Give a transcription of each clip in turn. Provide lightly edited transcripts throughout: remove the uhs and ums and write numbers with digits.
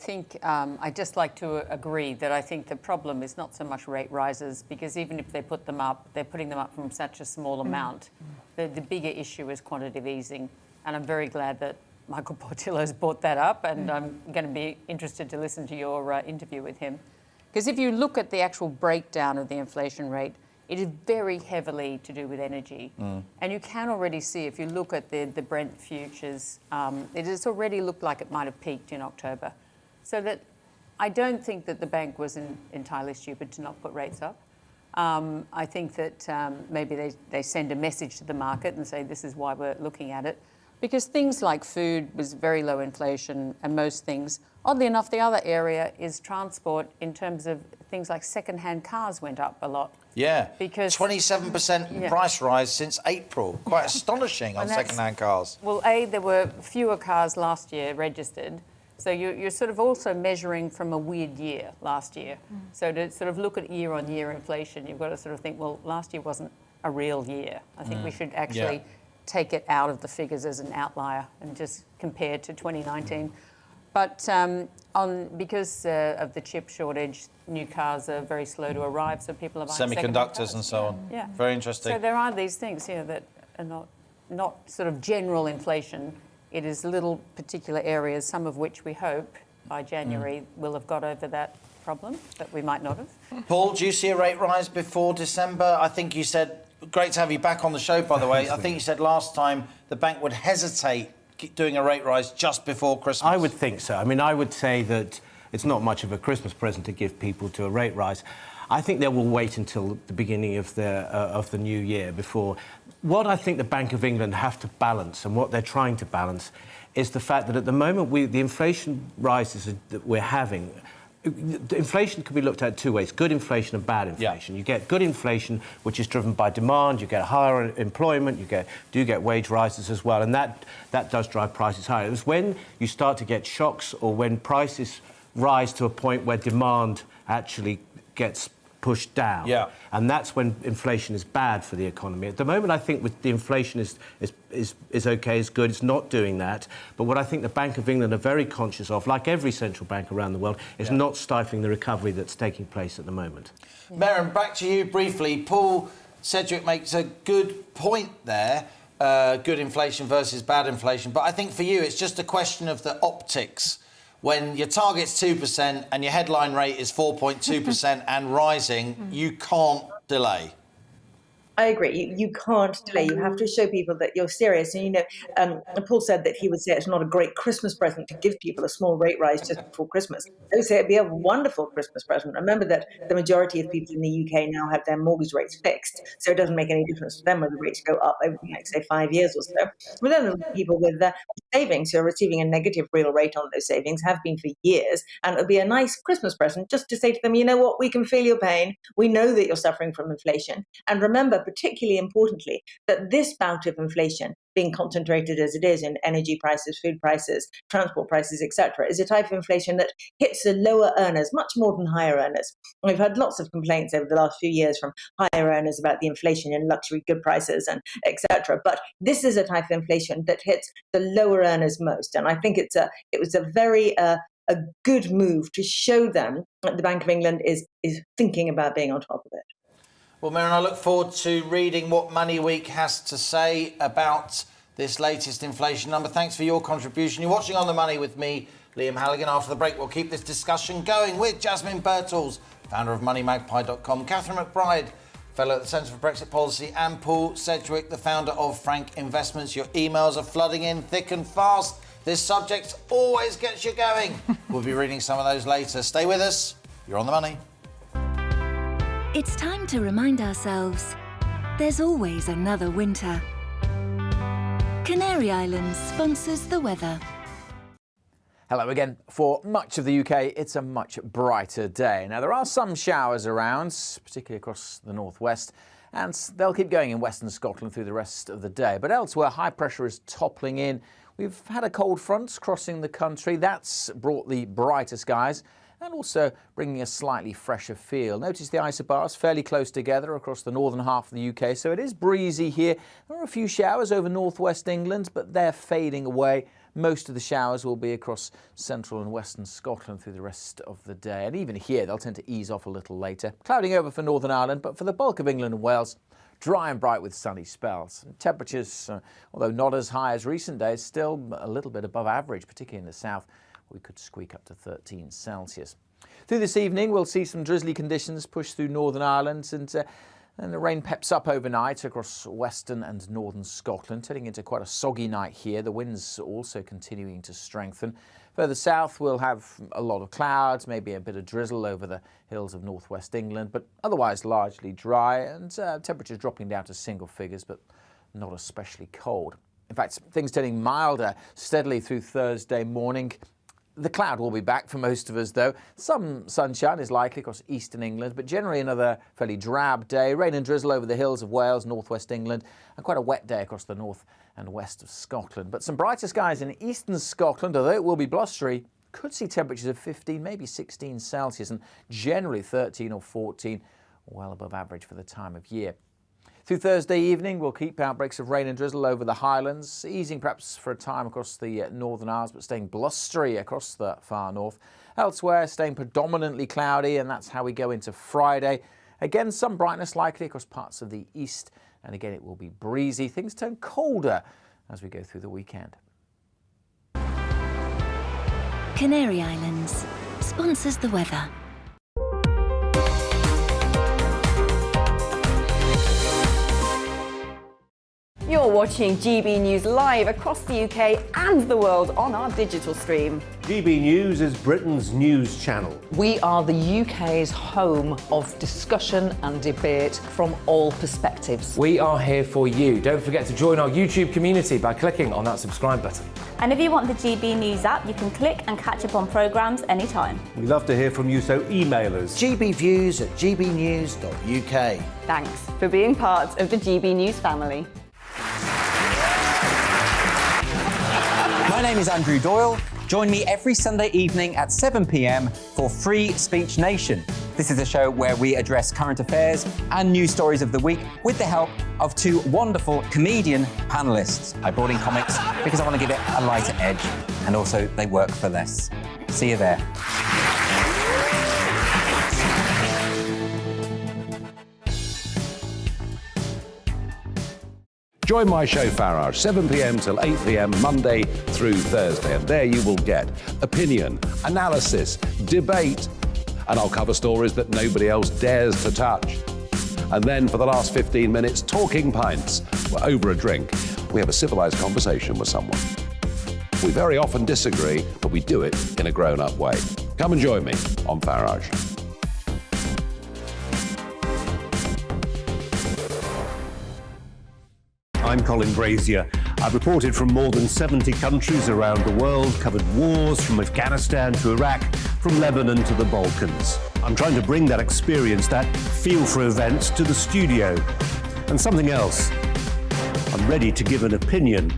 think I'd just like to agree that I think the problem is not so much rate rises, because even if they put them up, they're putting them up from such a small amount. The bigger issue is quantitative easing. And I'm very glad that Michael Portillo's brought that up, and I'm going to be interested to listen to your interview with him. Because if you look at the actual breakdown of the inflation rate, it is very heavily to do with energy. And you can already see, if you look at the Brent futures, it has already looked like it might have peaked in October. So that I don't think that the bank was entirely stupid to not put rates up. I think that maybe they send a message to the market and say this is why we're looking at it. Because things like food was very low inflation, and most things. Oddly enough, the other area is transport, in terms of things like second-hand cars went up a lot. Yeah, because 27% price rise since April. Quite astonishing on second-hand cars. Well, there were fewer cars last year registered. So you're sort of also measuring from a weird year last year. So to sort of look at year-on-year inflation, you've got to sort of think, well, last year wasn't a real year. I think we should actually take it out of the figures as an outlier and just compare to 2019. But because of the chip shortage, new cars are very slow to arrive, so people are buying semiconductors and so on. Yeah. Very interesting. So there are these things here that are not sort of general inflation. It is little particular areas, some of which we hope by January will have got over that problem that we might not have. Paul, do you see a rate rise before December? I think you said, great to have you back on the show, by the way. I think you said last time the bank would hesitate doing a rate rise just before Christmas. I would think so. I mean, I would say that it's not much of a Christmas present to give people to a rate rise. I think they will wait until the beginning of the new year before. What I think the Bank of England have to balance, and what they're trying to balance, is the fact that at the moment the inflation rises that we're having. Inflation can be looked at two ways: good inflation and bad inflation. You get good inflation, which is driven by demand. You get higher employment. You do get wage rises as well, and that does drive prices higher. It was when you start to get shocks, or when prices rise to a point where demand actually gets pushed down, and that's when inflation is bad for the economy. At the moment, I think with the inflation is okay, is good. It's not doing that. But what I think the Bank of England are very conscious of, like every central bank around the world, is not stifling the recovery that's taking place at the moment. Maren, back to you briefly. Paul Sedgwick makes a good point there. Good inflation versus bad inflation. But I think for you, it's just a question of the optics. When your target's 2% and your headline rate is 4.2% and rising, you can't delay. I agree. You can't delay. You have to show people that you're serious. And, Paul said that he would say it's not a great Christmas present to give people a small rate rise just before Christmas. I would say it'd be a wonderful Christmas present. Remember that the majority of people in the UK now have their mortgage rates fixed, so it doesn't make any difference to them whether the rates go up over the next, say, 5 years or so. But then the people with savings who are receiving a negative real rate on those savings have been for years, and it would be a nice Christmas present just to say to them, you know what, we can feel your pain. We know that you're suffering from inflation. And remember, particularly importantly, that this bout of inflation, being concentrated as it is in energy prices, food prices, transport prices, etc., is a type of inflation that hits the lower earners much more than higher earners. And we've had lots of complaints over the last few years from higher earners about the inflation in luxury good prices and etc. But this is a type of inflation that hits the lower earners most. And I think it was a very a good move to show them that the Bank of England is thinking about being on top of it. Well, Maren, I look forward to reading what Money Week has to say about this latest inflation number. Thanks for your contribution. You're watching On the Money with me, Liam Halligan. After the break, we'll keep this discussion going with Jasmine Birtles, founder of MoneyMagpie.com, Catherine McBride, fellow at the Centre for Brexit Policy, and Paul Sedgwick, the founder of Frank Investments. Your emails are flooding in thick and fast. This subject always gets you going. We'll be reading some of those later. Stay with us. You're On the Money. It's time to remind ourselves there's always another winter. Canary Islands sponsors the weather. Hello again. For much of the UK, it's a much brighter day. Now, there are some showers around, particularly across the northwest, and they'll keep going in western Scotland through the rest of the day. But elsewhere, high pressure is toppling in. We've had a cold front crossing the country. That's brought the brighter skies and also bringing a slightly fresher feel. Notice the isobars fairly close together across the northern half of the UK, so it is breezy here. There are a few showers over northwest England, but they're fading away. Most of the showers will be across central and western Scotland through the rest of the day. And even here, they'll tend to ease off a little later. Clouding over for Northern Ireland, but for the bulk of England and Wales, dry and bright with sunny spells. Temperatures, although not as high as recent days, still a little bit above average, particularly in the south. We could squeak up to 13 Celsius. Through this evening, we'll see some drizzly conditions push through Northern Ireland, and the rain peps up overnight across western and northern Scotland, turning into quite a soggy night here. The winds also continuing to strengthen. Further south, we'll have a lot of clouds, maybe a bit of drizzle over the hills of northwest England, but otherwise largely dry, and temperatures dropping down to single figures, but not especially cold. In fact, things turning milder steadily through Thursday morning. The cloud will be back for most of us, though. Some sunshine is likely across eastern England, but generally another fairly drab day. Rain and drizzle over the hills of Wales, northwest England, and quite a wet day across the north and west of Scotland. But some brighter skies in eastern Scotland, although it will be blustery. Could see temperatures of 15, maybe 16 Celsius, and generally 13 or 14, well above average for the time of year. Through Thursday evening, we'll keep outbreaks of rain and drizzle over the Highlands, easing perhaps for a time across the Northern Isles, but staying blustery across the far north. Elsewhere, staying predominantly cloudy, and that's how we go into Friday. Again, some brightness likely across parts of the east, and again, it will be breezy. Things turn colder as we go through the weekend. Canary Islands sponsors the weather. You're watching GB News live across the UK and the world on our digital stream. GB News is Britain's news channel. We are the UK's home of discussion and debate from all perspectives. We are here for you. Don't forget to join our YouTube community by clicking on that subscribe button. And if you want the GB News app, you can click and catch up on programmes anytime. We love to hear from you, so email us. gbviews@gbnews.uk. Thanks for being part of the GB News family. My name is Andrew Doyle. Join me every Sunday evening at 7 p.m. for Free Speech Nation. This is a show where we address current affairs and news stories of the week with the help of two wonderful comedian panellists. I brought in comics because I want to give it a lighter edge, and also they work for less. See you there. Join my show Farage, 7 p.m. till 8 p.m. Monday through Thursday. And there you will get opinion, analysis, debate, and I'll cover stories that nobody else dares to touch. And then for the last 15 minutes, talking pints. We're over a drink. We have a civilized conversation with someone. We very often disagree, but we do it in a grown-up way. Come and join me on Farage. I'm Colin Brazier. I've reported from more than 70 countries around the world, covered wars from Afghanistan to Iraq, from Lebanon to the Balkans. I'm trying to bring that experience, that feel for events, to the studio. And something else. I'm ready to give an opinion.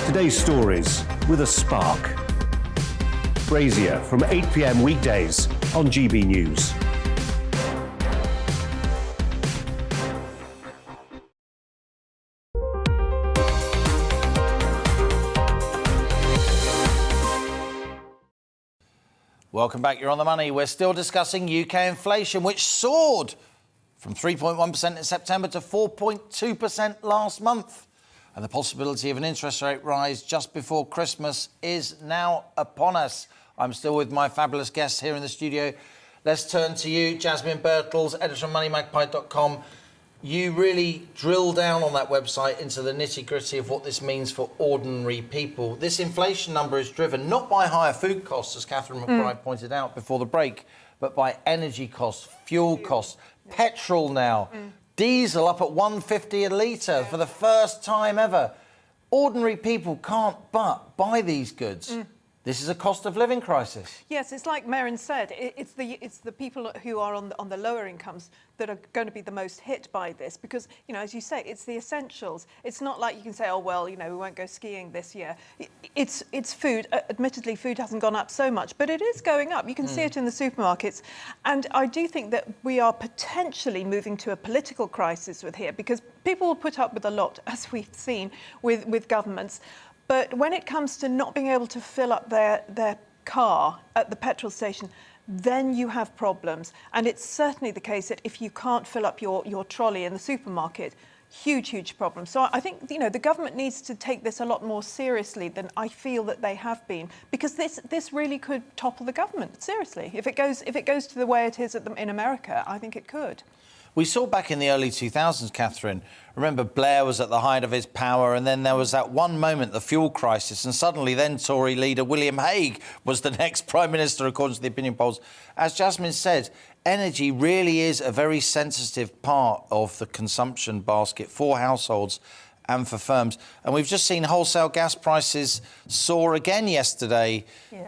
Today's stories with a spark. Brazier from 8 p.m. weekdays on GB News. Welcome back. You're on the money. We're still discussing UK inflation, which soared from 3.1% in September to 4.2% last month. And the possibility of an interest rate rise just before Christmas is now upon us. I'm still with my fabulous guests here in the studio. Let's turn to you, Jasmine Birtles, editor of moneymagpie.com. You really drill down on that website into the nitty-gritty of what this means for ordinary people. This inflation number is driven not by higher food costs, as Catherine McBride pointed out before the break, but by energy costs, fuel costs, petrol now, diesel up at $1.50 a litre for the first time ever. Ordinary people can't but buy these goods. This is a cost of living crisis. Yes, it's like Maren said, it's the people who are on the lower incomes that are going to be the most hit by this because, you know, as you say, it's the essentials. It's not like you can say, oh, well, you know, we won't go skiing this year. It's food. Admittedly, food hasn't gone up so much, but it is going up. You can see it in the supermarkets. And I do think that we are potentially moving to a political crisis with here because people will put up with a lot, as we've seen with governments. But when it comes to not being able to fill up their car at the petrol station, then you have problems. And it's certainly the case that if you can't fill up your trolley in the supermarket, huge problem. So I think, you know, the government needs to take this a lot more seriously than I feel that they have been, because this really could topple the government, seriously. If it goes to the way it is in America, I think it could. We saw back in the early 2000s, Catherine, remember Blair was at the height of his power, and then there was that one moment, the fuel crisis, and suddenly then Tory leader William Hague was the next Prime Minister, according to the opinion polls. As Jasmine said, energy really is a very sensitive part of the consumption basket for households and for firms. And we've just seen wholesale gas prices soar again yesterday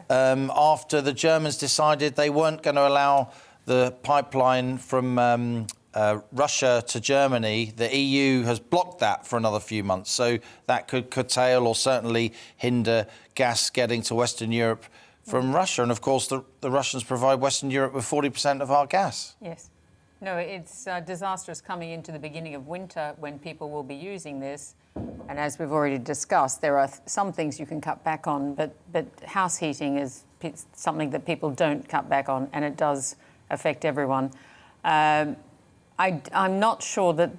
after the Germans decided they weren't going to allow the pipeline from Russia to Germany. The EU has blocked that for another few months, so that could curtail or certainly hinder gas getting to Western Europe from Russia. And of course, the Russians provide Western Europe with 40% of our gas. Yes. No, it's disastrous coming into the beginning of winter when people will be using this. And as we've already discussed, there are some things you can cut back on, but house heating is something that people don't cut back on, and it does affect everyone. I'm not sure that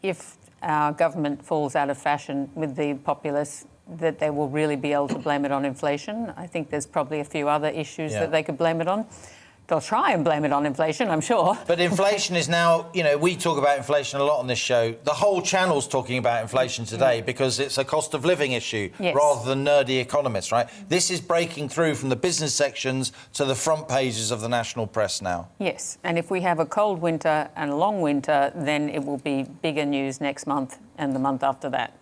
if our government falls out of fashion with the populace, that they will really be able to blame it on inflation. I think there's probably a few other issues that they could blame it on. They'll try and blame it on inflation, I'm sure. But inflation is now, you know, we talk about inflation a lot on this show. The whole channel's talking about inflation today because it's a cost of living issue rather than nerdy economists, right? This is breaking through from the business sections to the front pages of the national press now. Yes, and if we have a cold winter and a long winter, then it will be bigger news next month and the month after that.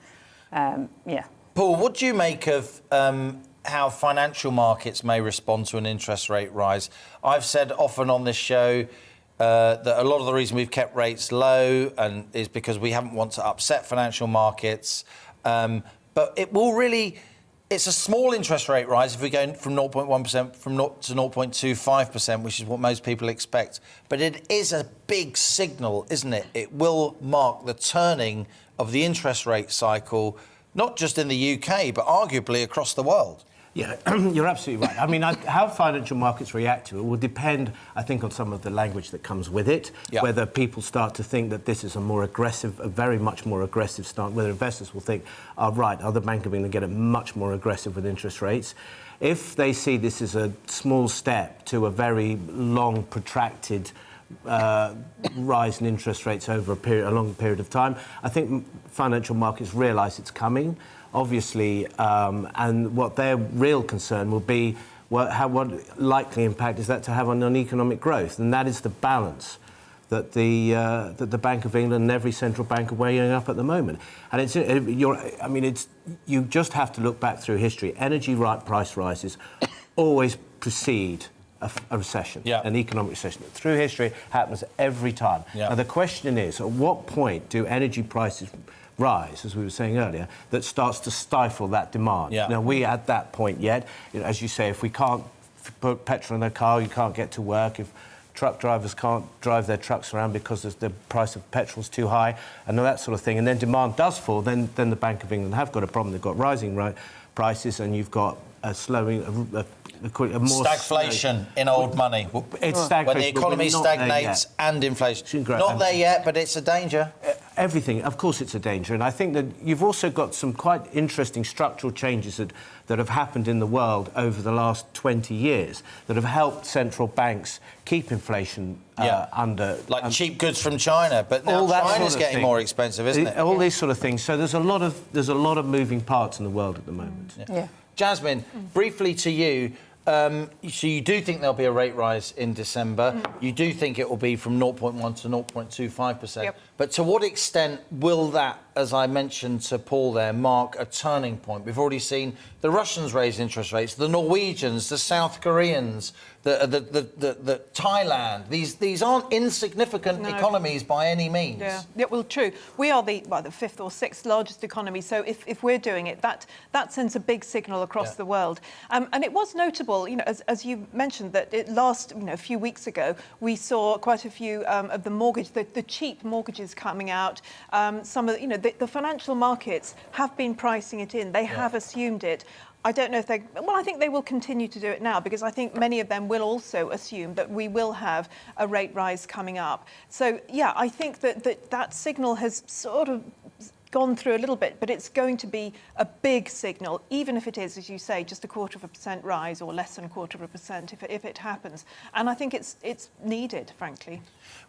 Paul, what do you make of how financial markets may respond to an interest rate rise? I've said often on this show that a lot of the reason we've kept rates low and is because we haven't want to upset financial markets. But it will really, it's a small interest rate rise if we go from 0.1% from 0 to 0.25%, which is what most people expect. But it is a big signal, isn't it? It will mark the turning of the interest rate cycle, not just in the UK, but arguably across the world. Yeah, you're absolutely right. I mean, how financial markets react to it will depend, I think, on some of the language that comes with it, whether people start to think that this is a more aggressive, a very much more aggressive stance, whether investors will think, oh, right, are the Bank of England getting much more aggressive with interest rates? If they see this as a small step to a very long, protracted rise in interest rates over a long period of time, I think financial markets realise it's coming, obviously, and what their real concern will be what likely impact is that to have on economic growth, and that is the balance that the Bank of England and every central bank are weighing up at the moment. And you just have to look back through history. Energy price rises always precede a recession, an economic recession. Through history, happens every time. Now, the question is, at what point do energy prices rise, as we were saying earlier, that starts to stifle that demand? Now, we're at that point yet. You know, as you say, if we can't put petrol in their car, you can't get to work. If truck drivers can't drive their trucks around because the price of petrol is too high, and all that sort of thing, and then demand does fall, then the Bank of England have got a problem. They've got rising prices, and you've got a slowing, a more stagflation in old money. It's stagflation. When the economy stagnates and inflation. Not there yet, but it's a danger. Everything, of course, it's a danger. And I think that you've also got some quite interesting structural changes that have happened in the world over the last 20 years that have helped central banks keep inflation under... Like cheap goods from China, but now China's getting more expensive, isn't it? All these sort of things. So there's a lot of moving parts in the world at the moment. Jasmine, briefly to you, so you do think there'll be a rate rise in December. You do think it will be from 0.1 to 0.25%. But to what extent will that, as I mentioned to Paul there, mark a turning point? We've already seen the Russians raise interest rates, the Norwegians, the South Koreans, the Thailand. These aren't insignificant economies by any means. Yeah, well, true. We are the fifth or sixth largest economy, so if we're doing it, that sends a big signal across the world. And it was notable, you know, as you mentioned, that a few weeks ago, we saw quite a few of the cheap mortgages is coming out. Some of the financial markets have been pricing it in. They have assumed it. I don't know if they... Well, I think they will continue to do it now because I think many of them will also assume that we will have a rate rise coming up. So, yeah, I think that signal has sort of gone through a little bit, but it's going to be a big signal, even if it is, as you say, just 0.25% rise or less than 0.25% if it happens. And I think it's needed, frankly.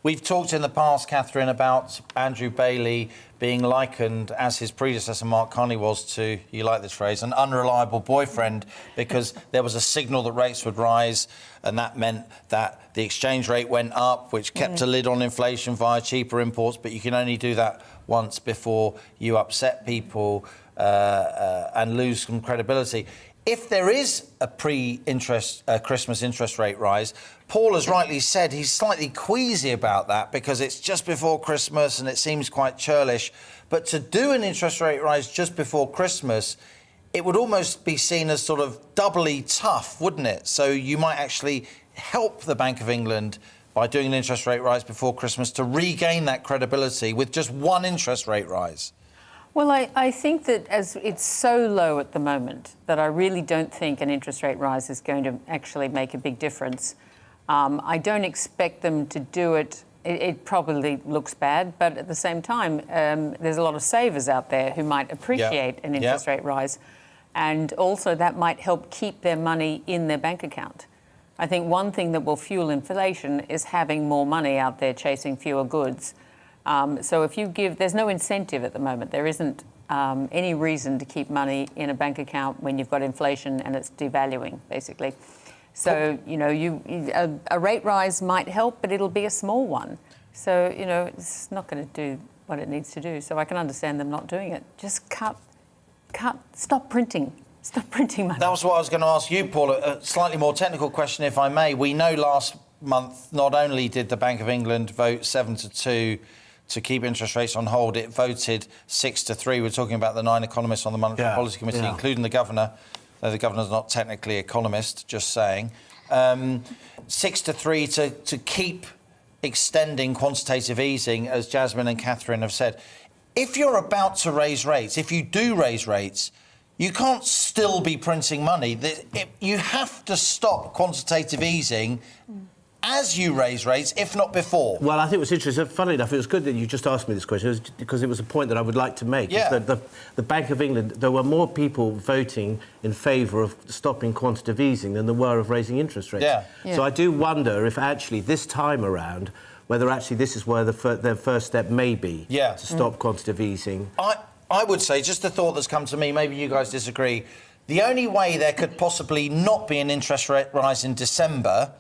We've talked in the past, Catherine, about Andrew Bailey being likened, as his predecessor Mark Carney was, to, you like this phrase, an unreliable boyfriend, because there was a signal that rates would rise, and that meant that the exchange rate went up, which kept a lid on inflation via cheaper imports, but you can only do that once before you upset people and lose some credibility. If there is a Christmas interest rate rise, Paul has rightly said he's slightly queasy about that because it's just before Christmas and it seems quite churlish. But to do an interest rate rise just before Christmas, it would almost be seen as sort of doubly tough, wouldn't it? So you might actually help the Bank of England by doing an interest rate rise before Christmas to regain that credibility with just one interest rate rise. Well, I think that as it's so low at the moment that I really don't think an interest rate rise is going to actually make a big difference. I don't expect them to do it. It probably looks bad, but at the same time, there's a lot of savers out there who might appreciate an interest rate rise. And also that might help keep their money in their bank account. I think one thing that will fuel inflation is having more money out there chasing fewer goods. So if you give, there's no incentive at the moment. There isn't any reason to keep money in a bank account when you've got inflation and it's devaluing, basically. So, a rate rise might help, but it'll be a small one. So, it's not going to do what it needs to do. So I can understand them not doing it. Just stop printing. Stop printing money. That was what I was going to ask you, Paul. A slightly more technical question, if I may. We know last month, not only did the Bank of England vote 7-2 to keep interest rates on hold, it voted 6-3. We're talking about the 9 economists on the Monetary Policy Committee, including the governor. Though the governor's not technically an economist, just saying. 6-3 to keep extending quantitative easing, as Jasmine and Catherine have said. If you're about to raise rates, if you do raise rates, you can't still be printing money. You have to stop quantitative easing as you raise rates, if not before. Well, I think it was interesting. Funny enough, it was good that you just asked me this question because it was a point that I would like to make. Yeah. Is that the Bank of England, there were more people voting in favour of stopping quantitative easing than there were of raising interest rates. Yeah. So I do wonder if actually this time around, whether actually this is where their first step may be to stop quantitative easing. I would say, just a thought that's come to me, maybe you guys disagree, the only way there could possibly not be an interest rate rise in December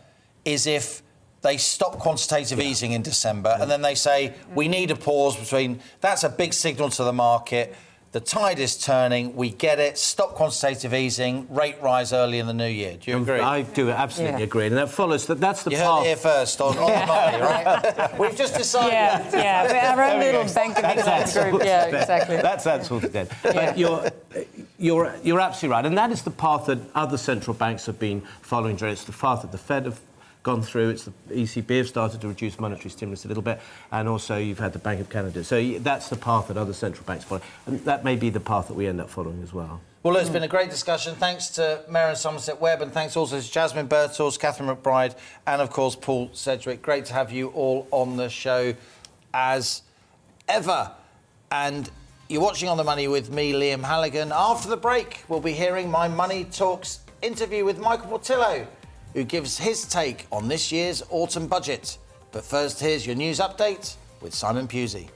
is if they stop quantitative easing in December and then they say, we need a pause between... That's a big signal to the market. The tide is turning. We get it. Stop quantitative easing. Rate rise early in the new year. Do you agree? I do absolutely agree. And that follows... That's the you path... heard it here first on the money, right? We've just decided... Yeah. Our own little Bank of England group. Yeah, exactly. That's sorted then. But you're absolutely right. And that is the path that other central banks have been following. It's the path that the Fed have gone through. It's the ECB have started to reduce monetary stimulus a little bit, and also you've had the Bank of Canada. So that's the path that other central banks follow, and that may be the path that we end up following as well. Well, it's been a great discussion. Thanks to Maren Somerset-Webb, and thanks also to Jasmine Birtles, Catherine McBride, and of course Paul Sedgwick. Great to have you all on the show as ever. And you're watching On the Money with me, Liam Halligan. After the break, we'll be hearing my Money Talks interview with Michael Portillo, who gives his take on this year's autumn budget. But first, here's your news update with Simon Pusey.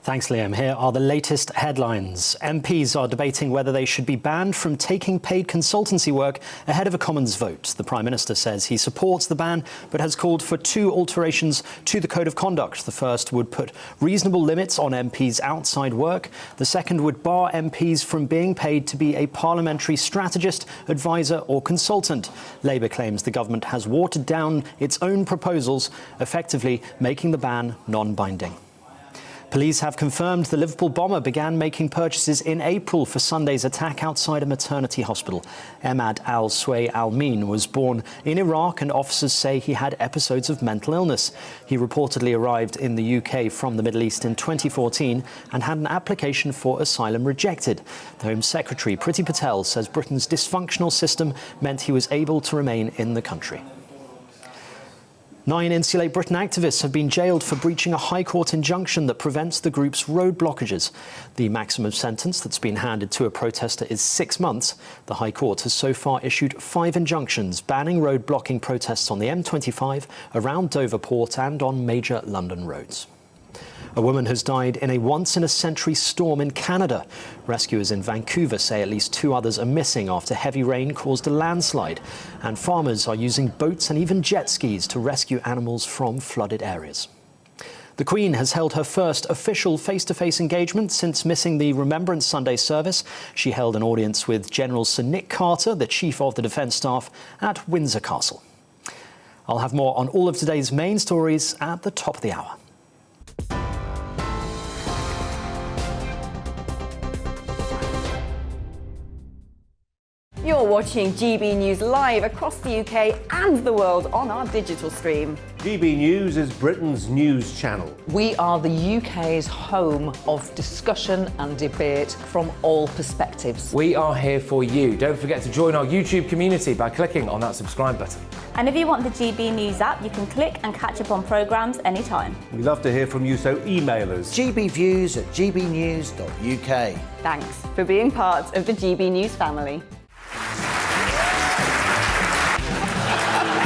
Thanks, Liam. Here are the latest headlines. MPs are debating whether they should be banned from taking paid consultancy work ahead of a Commons vote. The Prime Minister says he supports the ban, but has called for 2 alterations to the Code of Conduct. The first would put reasonable limits on MPs' outside work. The second would bar MPs from being paid to be a parliamentary strategist, advisor or consultant. Labour claims the government has watered down its own proposals, effectively making the ban non-binding. Police have confirmed the Liverpool bomber began making purchases in April for Sunday's attack outside a maternity hospital. Emad al-Sway al-Min was born in Iraq, and officers say he had episodes of mental illness. He reportedly arrived in the UK from the Middle East in 2014 and had an application for asylum rejected. The Home Secretary, Priti Patel, says Britain's dysfunctional system meant he was able to remain in the country. 9 Insulate Britain activists have been jailed for breaching a High Court injunction that prevents the group's road blockages. The maximum sentence that's been handed to a protester is 6 months. The High Court has so far issued 5 injunctions banning road blocking protests on the M25, around Dover Port and on major London roads. A woman has died in a once-in-a-century storm in Canada. Rescuers in Vancouver say at least 2 others are missing after heavy rain caused a landslide. And farmers are using boats and even jet skis to rescue animals from flooded areas. The Queen has held her first official face-to-face engagement since missing the Remembrance Sunday service. She held an audience with General Sir Nick Carter, the Chief of the Defence Staff, at Windsor Castle. I'll have more on all of today's main stories at the top of the hour. You're watching GB News live across the UK and the world on our digital stream. GB News is Britain's news channel. We are the UK's home of discussion and debate from all perspectives. We are here for you. Don't forget to join our YouTube community by clicking on that subscribe button. And if you want the GB News app, you can click and catch up on programmes anytime. We love to hear from you, so email us. gbviews@gbnews.uk. Thanks for being part of the GB News family.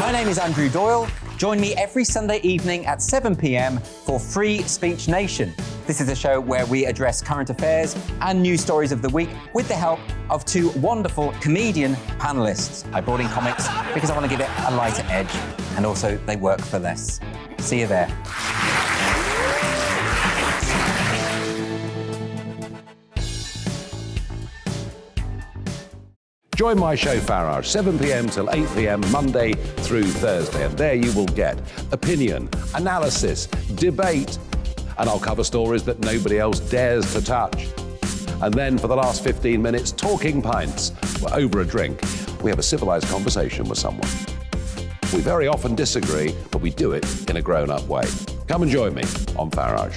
My name is Andrew Doyle. Join me every Sunday evening at 7 p.m. for Free Speech Nation. This is a show where we address current affairs and news stories of the week with the help of 2 wonderful comedian panellists. I brought in comics because I want to give it a lighter edge, and also they work for less. See you there. Join my show Farage, 7 p.m. till 8 p.m. Monday through Thursday. And there you will get opinion, analysis, debate, and I'll cover stories that nobody else dares to touch. And then for the last 15 minutes, talking pints. Over a drink, we have a civilised conversation with someone. We very often disagree, but we do it in a grown-up way. Come and join me on Farage.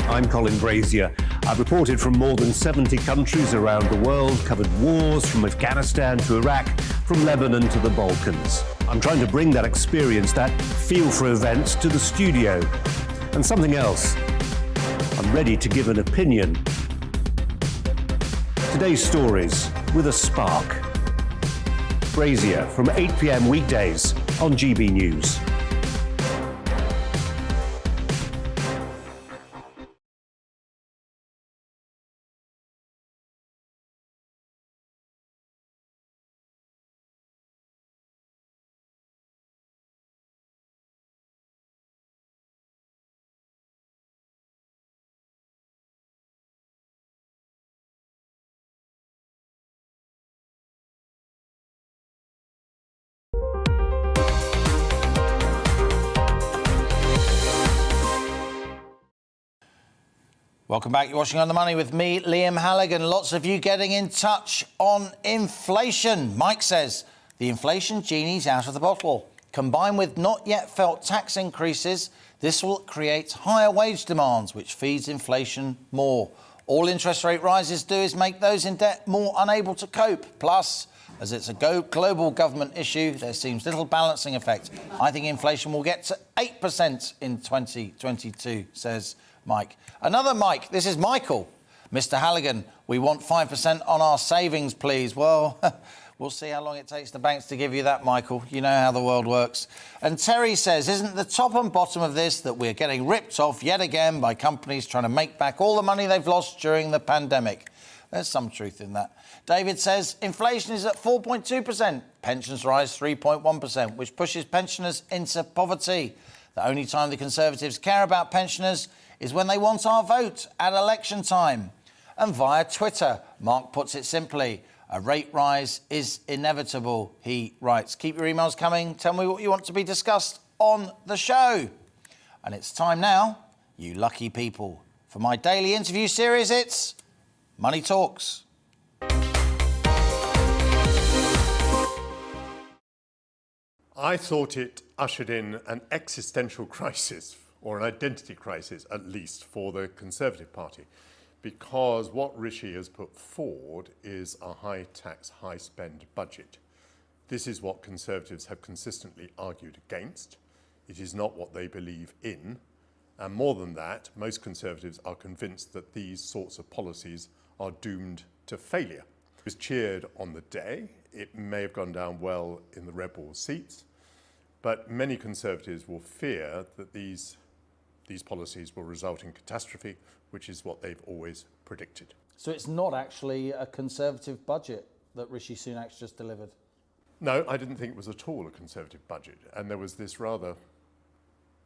I'm Colin Brazier. I've reported from more than 70 countries around the world, covered wars from Afghanistan to Iraq, from Lebanon to the Balkans. I'm trying to bring that experience, that feel for events, to the studio. And something else, I'm ready to give an opinion. Today's stories with a spark. Brazier from 8 p.m. weekdays on GB News. Welcome back. You're watching On the Money with me, Liam Halligan. Lots of you getting in touch on inflation. Mike says the inflation genie's out of the bottle. Combined with not yet felt tax increases, this will create higher wage demands, which feeds inflation more. All interest rate rises do is make those in debt more unable to cope. Plus, as it's a global government issue, there seems little balancing effect. I think inflation will get to 8% in 2022, says Mike. Another Mike, this is Michael. Mr. Halligan, we want 5% on our savings, please. Well, we'll see how long it takes the banks to give you that, Michael. You know how the world works. And Terry says, isn't the top and bottom of this that we're getting ripped off yet again by companies trying to make back all the money they've lost during the pandemic? There's some truth in that. David says, inflation is at 4.2%. Pensions rise 3.1%, which pushes pensioners into poverty. The only time the Conservatives care about pensioners is when they want our vote at election time. And via Twitter, Mark puts it simply, A rate rise is inevitable, he writes. Keep your emails coming. Tell me what you want to be discussed on the show. And it's time now, you lucky people. For my daily interview series, it's Money Talks. I thought it ushered in an existential crisis, or an identity crisis at least, for the Conservative Party, because what Rishi has put forward is a high tax, high spend budget. This is what Conservatives have consistently argued against. It is not what they believe in. And more than that, most Conservatives are convinced that these sorts of policies are doomed to failure. It was cheered on the day. It may have gone down well in the rebel seats, but many Conservatives will fear that these policies will result in catastrophe, which is what they've always predicted. So it's not actually a Conservative budget that Rishi Sunak's just delivered? No, I didn't think it was at all a Conservative budget. And there was this rather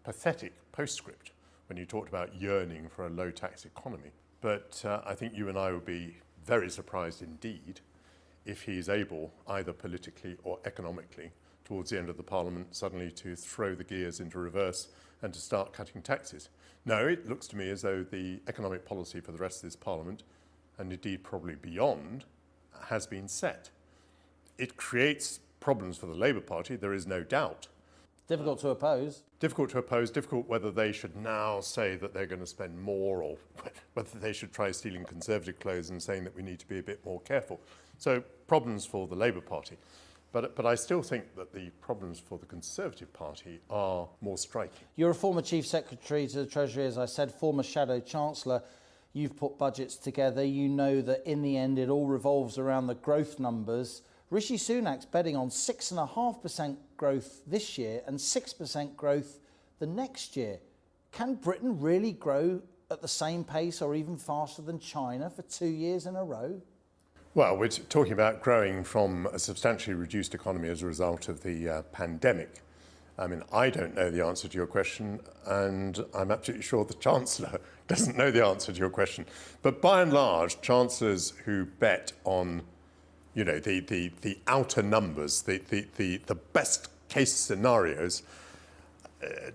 pathetic postscript when you talked about yearning for a low-tax economy. But I think you and I would be very surprised indeed if he is able, either politically or economically, towards the end of the Parliament, suddenly to throw the gears into reverse and to start cutting taxes. No, it looks to me as though the economic policy for the rest of this Parliament, and indeed probably beyond, has been set. It creates problems for the Labour Party, there is no doubt. Difficult to oppose. Difficult to oppose, difficult whether they should now say that they're going to spend more, or whether they should try stealing Conservative clothes and saying that we need to be a bit more careful. So problems for the Labour Party. But I still think that the problems for the Conservative Party are more striking. You're a former Chief Secretary to the Treasury, as I said, former Shadow Chancellor. You've put budgets together. You know that in the end it all revolves around the growth numbers. Rishi Sunak's betting on 6.5% growth this year and 6% growth the next year. Can Britain really grow at the same pace or even faster than China for 2 years in a row? Well, we're talking about growing from a substantially reduced economy as a result of the pandemic. I mean, I don't know the answer to your question, and I'm absolutely sure the Chancellor doesn't know the answer to your question. But by and large, Chancellors who bet on, you know, the outer numbers, the best case scenarios,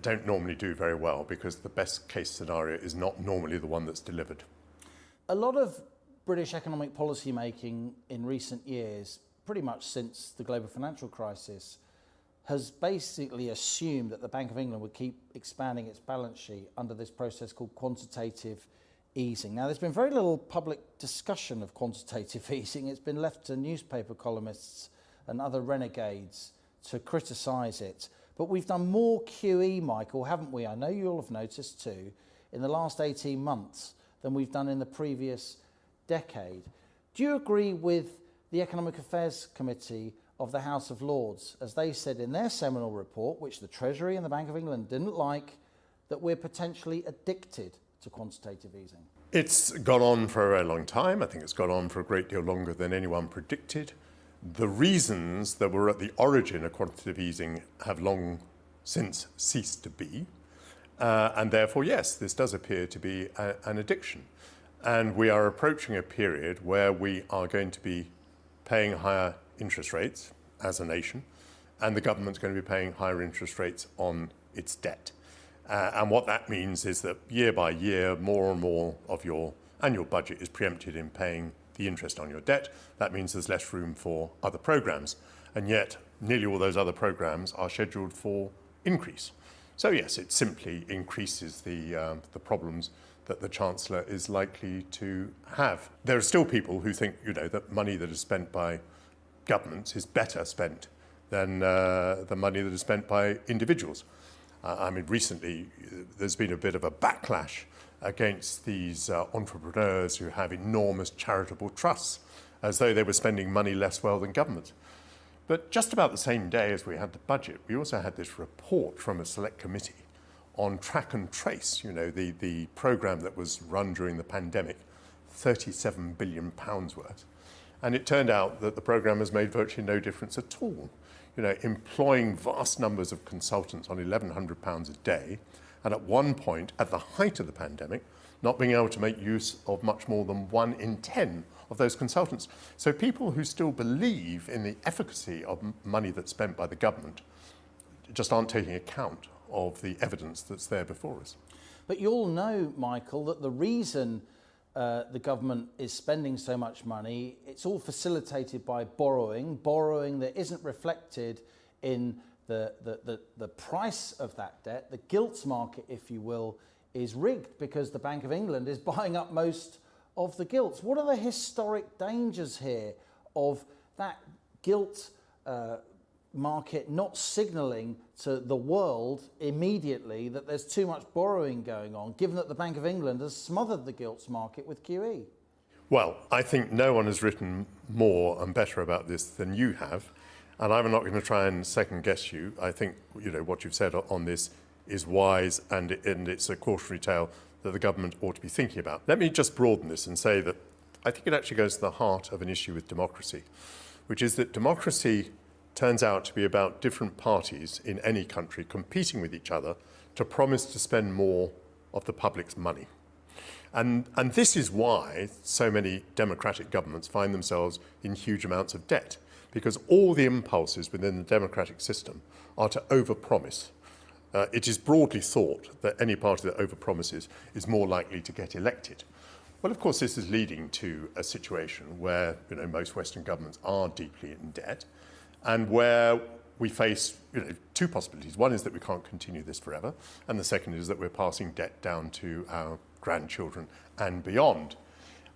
don't normally do very well, because the best case scenario is not normally the one that's delivered. A lot of British economic policy making in recent years, pretty much since the global financial crisis, has basically assumed that the Bank of England would keep expanding its balance sheet under this process called quantitative easing. Now, there's been very little public discussion of quantitative easing. It's been left to newspaper columnists and other renegades to criticise it. But we've done more QE, Michael, haven't we? I know you'll have noticed too, in the last 18 months than we've done in the previous decade. Do you agree with the Economic Affairs Committee of the House of Lords, as they said in their seminal report, which the Treasury and the Bank of England didn't like, that we're potentially addicted to quantitative easing? It's gone on for a very long time. I think it's gone on for a great deal longer than anyone predicted. The reasons that were at the origin of quantitative easing have long since ceased to be. And therefore, yes, this does appear to be an addiction. And we are approaching a period where we are going to be paying higher interest rates as a nation, and the government's going to be paying higher interest rates on its debt. And what that means is that year by year, more and more of your annual budget is preempted in paying the interest on your debt. That means there's less room for other programmes. And yet, nearly all those other programmes are scheduled for increase. So yes, it simply increases the problems that the Chancellor is likely to have. There are still people who think, you know, that money that is spent by governments is better spent than the money that is spent by individuals. I mean, recently there's been a bit of a backlash against these entrepreneurs who have enormous charitable trusts, as though they were spending money less well than governments. But just about the same day as we had the budget, we also had this report from a select committee on track and trace, you know, the programme that was run during the pandemic, £37 billion worth. And it turned out that the programme has made virtually no difference at all. You know, employing vast numbers of consultants on £1,100 a day, and at one point, at the height of the pandemic, not being able to make use of much more than 1 in 10 of those consultants. So people who still believe in the efficacy of money that's spent by the government just aren't taking account of the evidence that's there before us. But you all know, Michael, that the reason the government is spending so much money, it's all facilitated by borrowing that isn't reflected in the price of that debt. The gilts market, if you will, is rigged because the Bank of England is buying up most of the gilts. What are the historic dangers here of that gilt market not signalling to the world immediately that there's too much borrowing going on, given that the Bank of England has smothered the gilts market with QE? Well, I think no one has written more and better about this than you have, and I'm not going to try and second guess you. I think what you've said on this is wise, and it's a cautionary tale that the government ought to be thinking about. Let me just broaden this and say that I think it actually goes to the heart of an issue with democracy, which is that democracy turns out to be about different parties in any country competing with each other to promise to spend more of the public's money. And this is why so many democratic governments find themselves in huge amounts of debt, because all the impulses within the democratic system are to overpromise. It is broadly thought that any party that overpromises is more likely to get elected. Well, of course, this is leading to a situation where most Western governments are deeply in debt, and where we face two possibilities. One is that we can't continue this forever, and the second is that we're passing debt down to our grandchildren and beyond.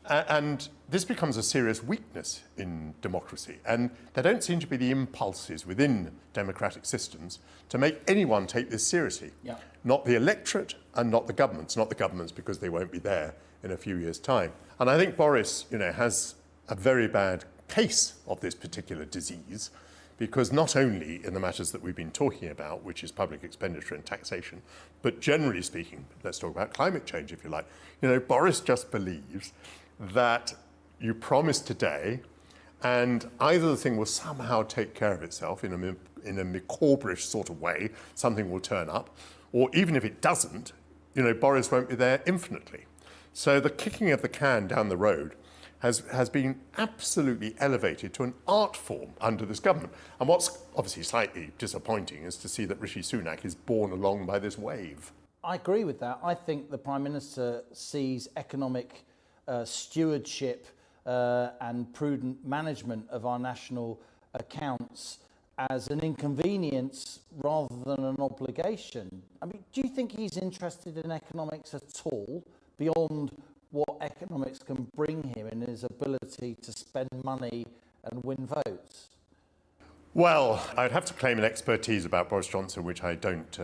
And this becomes a serious weakness in democracy, and there don't seem to be the impulses within democratic systems to make anyone take this seriously. Yeah. Not the electorate and not the governments. Not the governments because they won't be there in a few years' time. And I think Boris has a very bad case of this particular disease, because not only in the matters that we've been talking about, which is public expenditure and taxation, but generally speaking, let's talk about climate change if you like. Boris just believes that you promise today and either the thing will somehow take care of itself in a Micorberish sort of way, something will turn up, or even if it doesn't, Boris won't be there infinitely. So the kicking of the can down the road has been absolutely elevated to an art form under this government. And what's obviously slightly disappointing is to see that Rishi Sunak is borne along by this wave. I agree with that. I think the Prime Minister sees economic stewardship and prudent management of our national accounts as an inconvenience rather than an obligation. I mean, do you think he's interested in economics at all, beyond what economics can bring him in his ability to spend money and win votes? Well, I'd have to claim an expertise about Boris Johnson, which I don't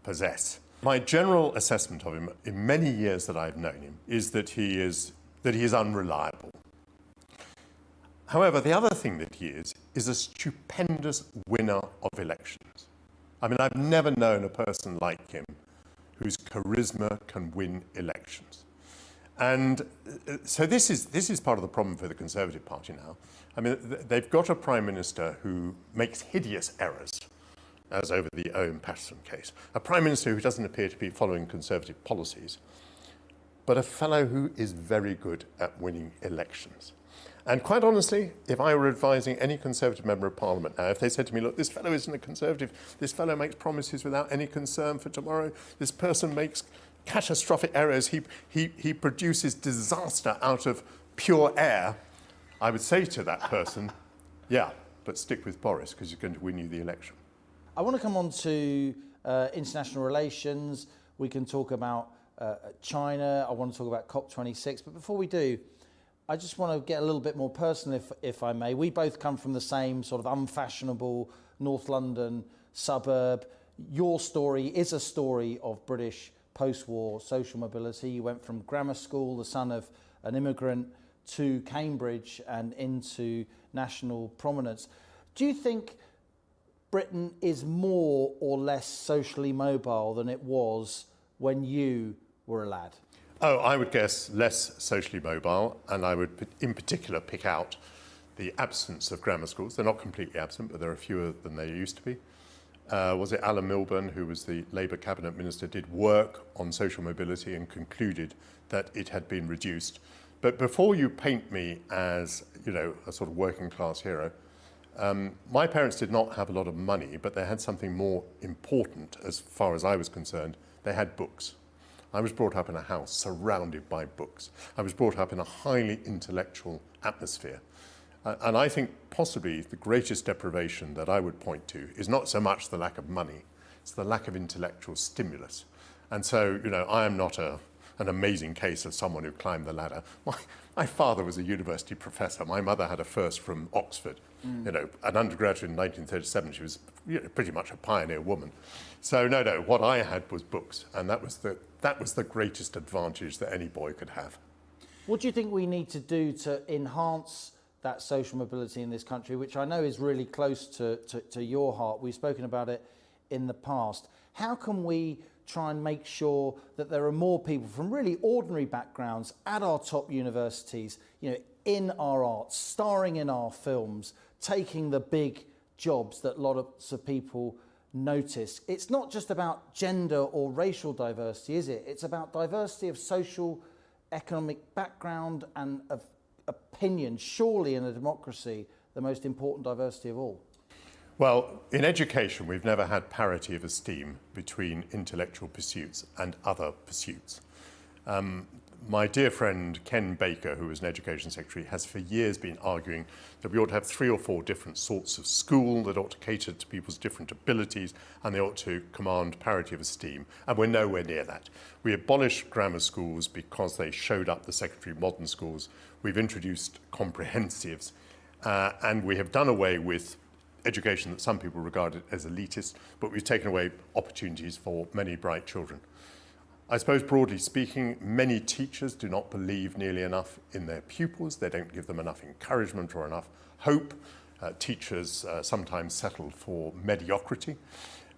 possess. My general assessment of him in many years that I've known him is that he is unreliable. However, the other thing that he is a stupendous winner of elections. I mean, I've never known a person like him whose charisma can win elections. And so this is part of the problem for the Conservative Party now. I mean, they've got a Prime Minister who makes hideous errors, as over the Owen Paterson case. A Prime Minister who doesn't appear to be following Conservative policies, but a fellow who is very good at winning elections. And quite honestly, if I were advising any Conservative member of Parliament now, if they said to me, look, this fellow isn't a Conservative, this fellow makes promises without any concern for tomorrow, this person makes catastrophic errors, he produces disaster out of pure air, I would say to that person, yeah, but stick with Boris because he's going to win you the election. I want to come on to international relations. We can talk about China. I want to talk about COP26. But before we do, I just want to get a little bit more personal, if I may. We both come from the same sort of unfashionable North London suburb. Your story is a story of British post-war social mobility. You went from grammar school, the son of an immigrant, to Cambridge and into national prominence. Do you think Britain is more or less socially mobile than it was when you were a lad? Oh, I would guess less socially mobile, and I would in particular pick out the absence of grammar schools. They're not completely absent, but there are fewer than they used to be. Was it Alan Milburn, who was the Labour cabinet minister, did work on social mobility and concluded that it had been reduced. But before you paint me as, you know, a sort of working class hero, my parents did not have a lot of money, but they had something more important as far as I was concerned. They had books. I was brought up in a house surrounded by books. I was brought up in a highly intellectual atmosphere. And I think possibly the greatest deprivation that I would point to is not so much the lack of money, it's the lack of intellectual stimulus. And so, you know, I am not an amazing case of someone who climbed the ladder. My father was a university professor. My mother had a first from Oxford. You know, an undergraduate in 1937. She was, you know, pretty much a pioneer woman. So no, what I had was books, and that was the greatest advantage that any boy could have. What do you think we need to do to enhance that social mobility in this country, which I know is really close to your heart? We've spoken about it in the past. How can we try and make sure that there are more people from really ordinary backgrounds at our top universities, you know, in our arts, starring in our films, taking the big jobs that lots of people notice? It's not just about gender or racial diversity, is it? It's about diversity of social, economic background and of opinion. Surely in a democracy, the most important diversity of all. Well, in education, we've never had parity of esteem between intellectual pursuits and other pursuits. My dear friend Ken Baker, who was an education secretary, has for years been arguing that we ought to have 3 or 4 different sorts of school that ought to cater to people's different abilities, and they ought to command parity of esteem. And we're nowhere near that. We abolished grammar schools because they showed up the secondary modern schools. We've introduced comprehensives, and we have done away with education that some people regarded as elitist, but we've taken away opportunities for many bright children. I suppose, broadly speaking, many teachers do not believe nearly enough in their pupils. They don't give them enough encouragement or enough hope. Teachers sometimes settle for mediocrity.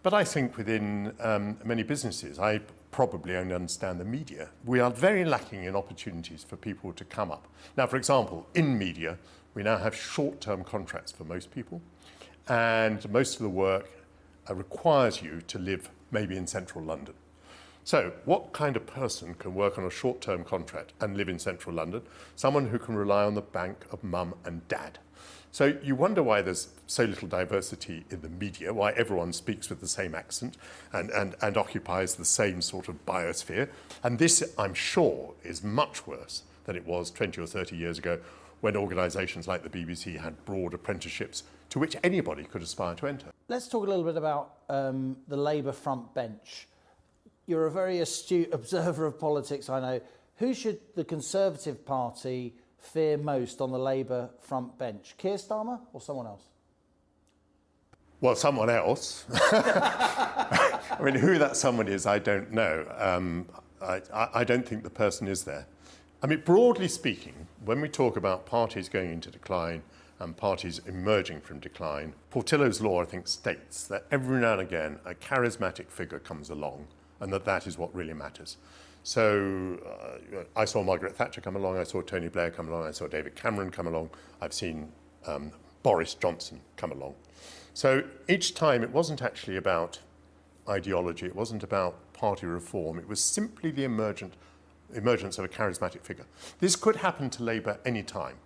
But I think within many businesses, I probably only understand the media, we are very lacking in opportunities for people to come up. Now, for example, in media, we now have short-term contracts for most people, and most of the work requires you to live maybe in central London. So what kind of person can work on a short-term contract and live in central London? Someone who can rely on the bank of mum and dad. So you wonder why there's so little diversity in the media, why everyone speaks with the same accent and occupies the same sort of biosphere. And this, I'm sure, is much worse than it was 20 or 30 years ago, when organisations like the BBC had broad apprenticeships to which anybody could aspire to enter. Let's talk a little bit about the Labour front bench. You're a very astute observer of politics, I know. Who should the Conservative Party fear most on the Labour front bench? Keir Starmer or someone else? Well, someone else. I mean, who that someone is, I don't know. I don't think the person is there. I mean, broadly speaking, when we talk about parties going into decline and parties emerging from decline, Portillo's law, I think, states that every now and again a charismatic figure comes along, and that is what really matters. So I saw Margaret Thatcher come along, I saw Tony Blair come along, I saw David Cameron come along, I've seen Boris Johnson come along. So each time it wasn't actually about ideology, it wasn't about party reform, it was simply the emergence of a charismatic figure. This could happen to Labour any time.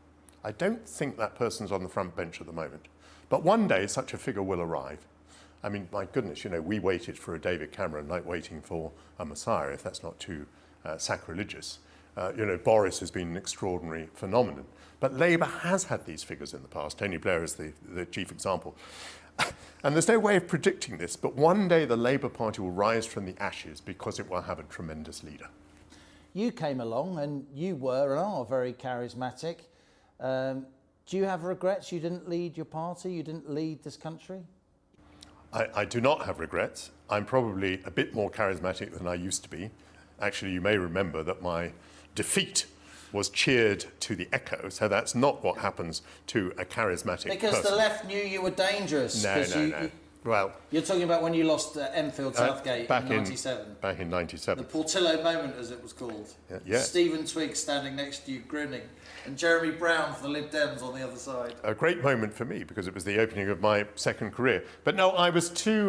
I don't think that person's on the front bench at the moment. But one day such a figure will arrive. I mean, my goodness, you know, we waited for a David Cameron like waiting for a Messiah, if that's not too sacrilegious. You know, Boris has been an extraordinary phenomenon. But Labour has had these figures in the past. Tony Blair is the chief example. And there's no way of predicting this, but one day the Labour Party will rise from the ashes because it will have a tremendous leader. You came along and you were and are very charismatic. Do you have regrets you didn't lead your party, you didn't lead this country? I do not have regrets. I'm probably a bit more charismatic than I used to be. Actually, you may remember that my defeat was cheered to the echo, so that's not what happens to a charismatic because person. The left knew you were dangerous. No. Well, you're talking about when you lost Enfield Southgate in 97. Back in 97. The Portillo moment, as it was called. Yeah. Stephen Twigg standing next to you, grinning, and Jeremy Brown for the Lib Dems on the other side. A great moment for me because it was the opening of my second career. But no, I was too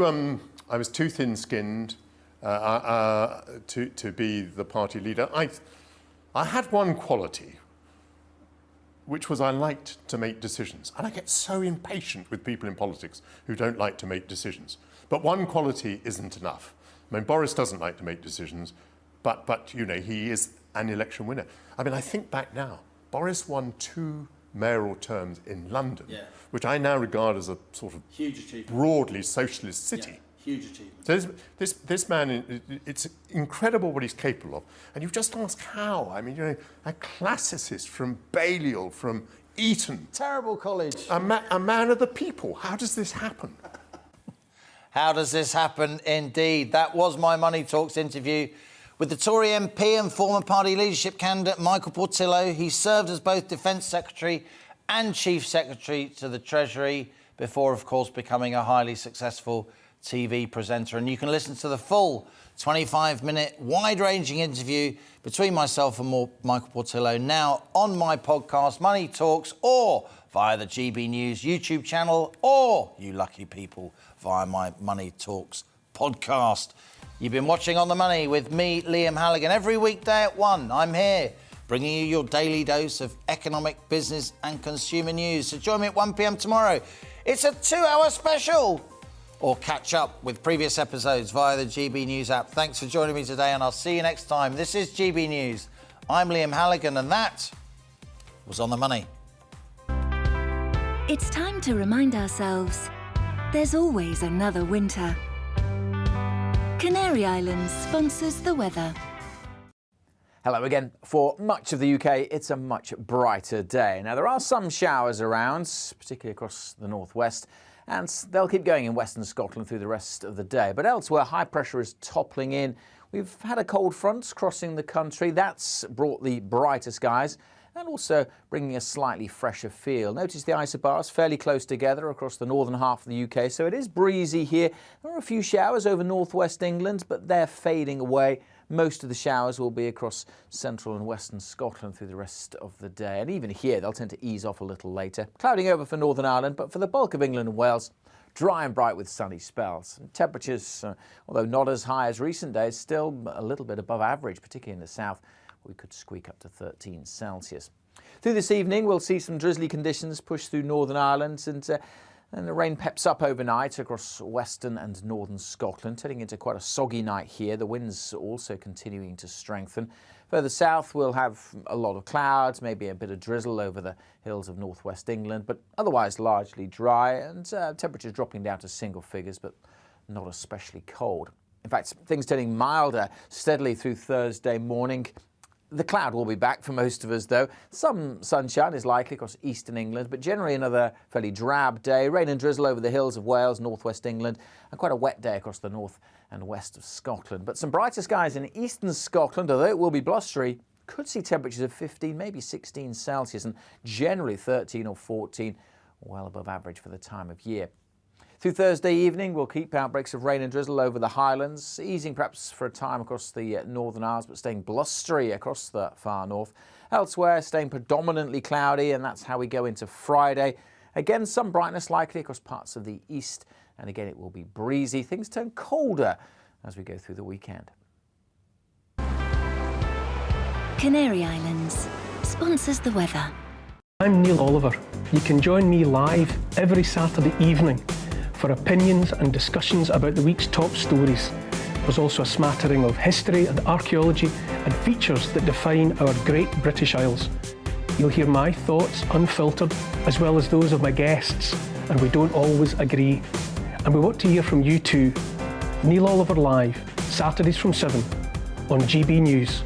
thin-skinned to be the party leader. I had one quality which was I liked to make decisions. And I get so impatient with people in politics who don't like to make decisions. But one quality isn't enough. I mean, Boris doesn't like to make decisions, but you know, he is an election winner. I mean, I think back now, Boris won 2 mayoral terms in London, which I now regard as a sort of huge achievement, broadly socialist city. Huge achievement. So this man, it's incredible what he's capable of. And you just ask how. I mean, you know, a classicist from Balliol, from Eton. Terrible college. A man of the people. How does this happen? How does this happen, indeed? That was my Money Talks interview with the Tory MP and former party leadership candidate Michael Portillo. He served as both Defence Secretary and Chief Secretary to the Treasury before, of course, becoming a highly successful TV presenter. And you can listen to the full 25-minute wide-ranging interview between myself and Michael Portillo now on my podcast, Money Talks, or via the GB News YouTube channel, or, you lucky people, via my Money Talks podcast. You've been watching On the Money with me, Liam Halligan. Every weekday at 1, I'm here, bringing you your daily dose of economic, business and consumer news. So join me at 1 p.m. tomorrow. It's a 2-hour special. Or catch up with previous episodes via the GB News app. Thanks for joining me today, and I'll see you next time. This is GB News. I'm Liam Halligan, and that was On the Money. It's time to remind ourselves there's always another winter. Canary Islands sponsors the weather. Hello again. For much of the UK, it's a much brighter day. Now, there are some showers around, particularly across the northwest, and they'll keep going in western Scotland through the rest of the day. But elsewhere, high pressure is toppling in. We've had a cold front crossing the country. That's brought the brighter skies and also bringing a slightly fresher feel. Notice the isobars fairly close together across the northern half of the UK, so it is breezy here. There are a few showers over northwest England, but they're fading away. Most of the showers will be across central and western Scotland through the rest of the day. And even here, they'll tend to ease off a little later. Clouding over for Northern Ireland, but for the bulk of England and Wales, dry and bright with sunny spells. And temperatures, although not as high as recent days, still a little bit above average, particularly in the south. We could squeak up to 13 Celsius. Through this evening, we'll see some drizzly conditions push through Northern Ireland, and the rain peps up overnight across western and northern Scotland, turning into quite a soggy night here. The winds also continuing to strengthen. Further south, we'll have a lot of clouds, maybe a bit of drizzle over the hills of northwest England, but otherwise largely dry, and temperatures dropping down to single figures, but not especially cold. In fact, things turning milder steadily through Thursday morning. The cloud will be back for most of us, though. Some sunshine is likely across eastern England, but generally another fairly drab day. Rain and drizzle over the hills of Wales, northwest England, and quite a wet day across the north and west of Scotland. But some brighter skies in eastern Scotland, although it will be blustery. Could see temperatures of 15, maybe 16 Celsius, and generally 13 or 14, well above average for the time of year. Through Thursday evening, we'll keep outbreaks of rain and drizzle over the Highlands, easing perhaps for a time across the Northern Isles, but staying blustery across the far north. Elsewhere, staying predominantly cloudy, and that's how we go into Friday. Again, some brightness likely across parts of the east, and again, it will be breezy. Things turn colder as we go through the weekend. Canary Islands sponsors the weather. I'm Neil Oliver. You can join me live every Saturday evening for opinions and discussions about the week's top stories. There's also a smattering of history and archaeology and features that define our great British Isles. You'll hear my thoughts unfiltered, as well as those of my guests, and we don't always agree. And we want to hear from you too. Neil Oliver Live, Saturdays from 7 on GB News.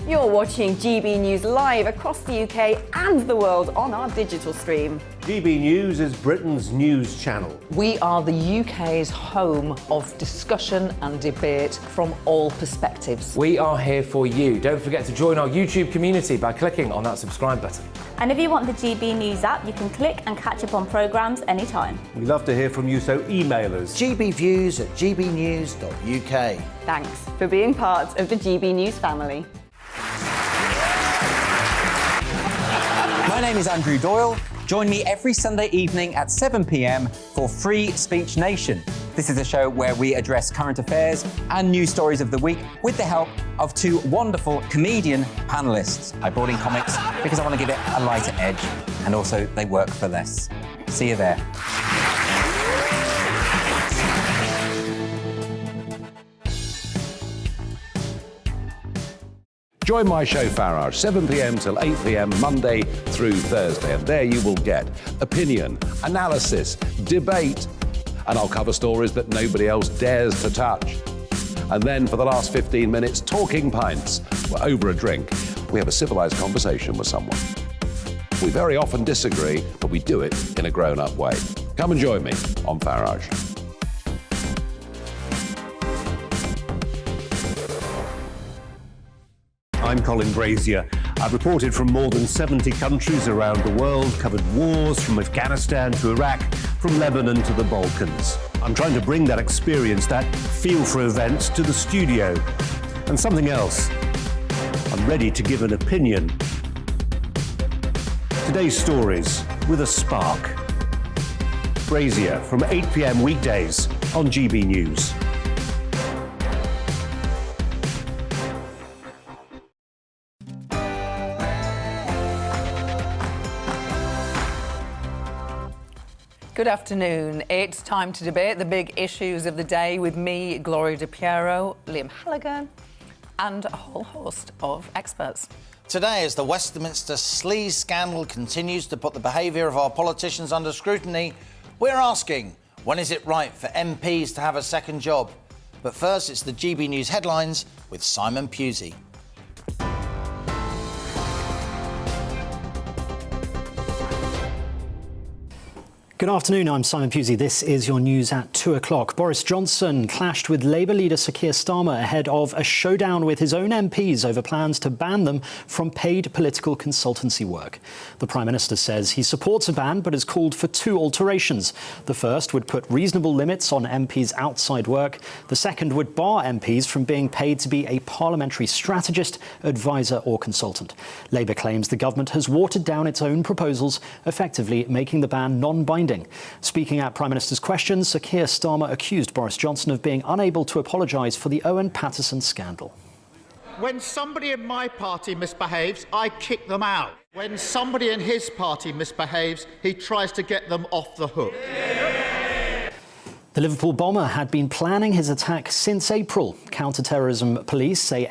You're watching GB News live across the UK and the world on our digital stream. GB News is Britain's news channel. We are the UK's home of discussion and debate from all perspectives. We are here for you. Don't forget to join our YouTube community by clicking on that subscribe button. And if you want the GB News app, you can click and catch up on programmes anytime. We love to hear from you, so email us. gbviews@gbnews.uk. Thanks for being part of the GB News family. My name is Andrew Doyle. Join me every Sunday evening at 7 p.m. for Free Speech Nation. This is a show where we address current affairs and news stories of the week with the help of two wonderful comedian panellists. I brought in comics because I want to give it a lighter edge, and also they work for less. See you there. Join my show Farage, 7 p.m. till 8 p.m. Monday through Thursday, and there you will get opinion, analysis, debate, and I'll cover stories that nobody else dares to touch. And then for the last 15 minutes, talking pints. We're over a drink. We have a civilized conversation with someone. We very often disagree, but we do it in a grown-up way. Come and join me on Farage. I'm Colin Brazier. I've reported from more than 70 countries around the world, covered wars from Afghanistan to Iraq, from Lebanon to the Balkans. I'm trying to bring that experience, that feel for events, to the studio. And something else. I'm ready to give an opinion. Today's stories with a spark. Brazier from 8 p.m. weekdays on GB News. Good afternoon. It's time to debate the big issues of the day with me, Gloria DiPiero, Liam Halligan, and a whole host of experts. Today, as the Westminster sleaze scandal continues to put the behaviour of our politicians under scrutiny, we're asking, when is it right for MPs to have a second job? But first, it's the GB News headlines with Simon Pusey. Good afternoon, I'm Simon Pusey. This is your news at 2 o'clock. Boris Johnson clashed with Labour leader Sir Keir Starmer ahead of a showdown with his own MPs over plans to ban them from paid political consultancy work. The Prime Minister says he supports a ban but has called for two alterations. The first would put reasonable limits on MPs' outside work. The second would bar MPs from being paid to be a parliamentary strategist, advisor or consultant. Labour claims the government has watered down its own proposals, effectively making the ban non-binding. Speaking at Prime Minister's questions, Sir Keir Starmer accused Boris Johnson of being unable to apologise for the Owen Paterson scandal. When somebody in my party misbehaves, I kick them out. When somebody in his party misbehaves, he tries to get them off the hook. The Liverpool bomber had been planning his attack since April. Counter-terrorism police say